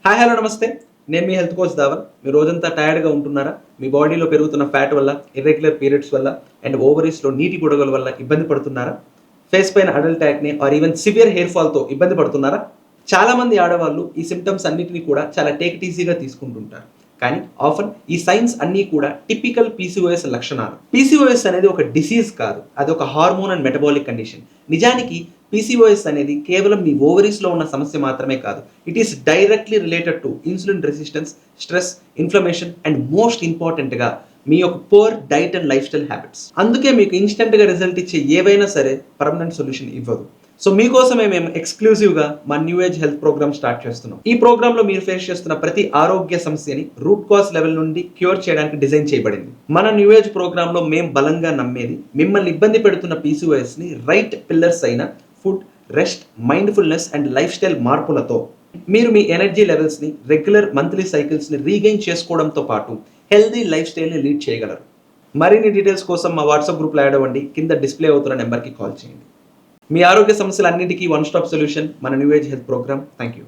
Hi hello నమస్తే. నేను మీ health coach Dhawan. మీరు రోజంతా టైర్డ్‌గా ఉంటున్నారా? మీ బాడీలో పెరుగుతున్న ఫ్యాట్ వల్ల, ఇర్రెగ్యులర్ పీరియడ్స్ వల్ల అండ్ ఓవరీస్‌లో నీటి బుడగల వల్ల ఇబ్బంది పడుతున్నారా? ఫేస్ పైన adult acne or even severe hair ఫాల్‌తో ఇబ్బంది పడుతున్నారా? చాలామంది ఆడవాళ్ళు ఈ సింప్టమ్స్ అన్నిటిని కూడా చాలా టేక్ ఇట్ ఈజీగా తీసుకుంటుంటారు. కానీ ఆఫెన్ ఈ సైన్స్ అన్నీ కూడా టిపికల్ పీసీఓఎస్ లక్షణాలు. పీసీఓఎస్ అనేది ఒక డిసీజ్ కాదు. అది ఒక హార్మోన్ అండ్ మెటబాలిక్ కండిషన్. నిజానికి పీసీఓఎస్ అనేది కేవలం మీ ఓవరీస్‌లో ఉన్న సమస్య మాత్రమే కాదు. It is directly related to insulin resistance, stress, inflammation and most ఇంపార్టెంట్‌గా మీ యొక్క poor diet and life style habits. అందుకే మీకు ఇన్‌స్టంట్‌గా రిజల్ట్ ఇచ్చే ఏవైనా సరే పర్మనెంట్ సొల్యూషన్ ఇవ్వదు. సో మీకోసమే మేము ఎక్స్క్లూజివ్‌గా మా new age health program start చేస్తున్నాం. ఈ ప్రోగ్రామ్‌లో మీరు ఫేస్ చేస్తున్న ప్రతి ఆరోగ్య సమస్యని రూట్ కాజ్ లెవెల్ నుండి క్యూర్ చేయడానికి డిజైన్ చేయబడింది. మన న్యూ ఏజ్ ప్రోగ్రామ్‌లో మేము బలంగా నమ్మేది మిమ్మల్ని ఇబ్బంది పెడుతున్న పీసీఓఎస్‌ని రైట్ పిల్లర్స్ అయిన food, rest, mindfulness and life style మార్పులతో మీరు మీ ఎనర్జీ లెవెల్స్‌ని, రెగ్యులర్ మంత్లీ సైకిల్స్‌ని రీగెయిన్ చేసుకోవడంతో పాటు హెల్తీ లైఫ్ స్టైల్‌ని లీడ్ చేయగలరు. మరిన్ని డీటెయిల్స్ కోసం మా వాట్సాప్ గ్రూప్‌లో యాడ్ అవ్వండి. కింద డిస్ప్లే అవుతున్న నెంబర్‌కి కాల్ చేయండి. మీ ఆరోగ్య సమస్యలన్నిటికీ వన్ స్టాప్ సొల్యూషన్ మన new age health program. Thank you.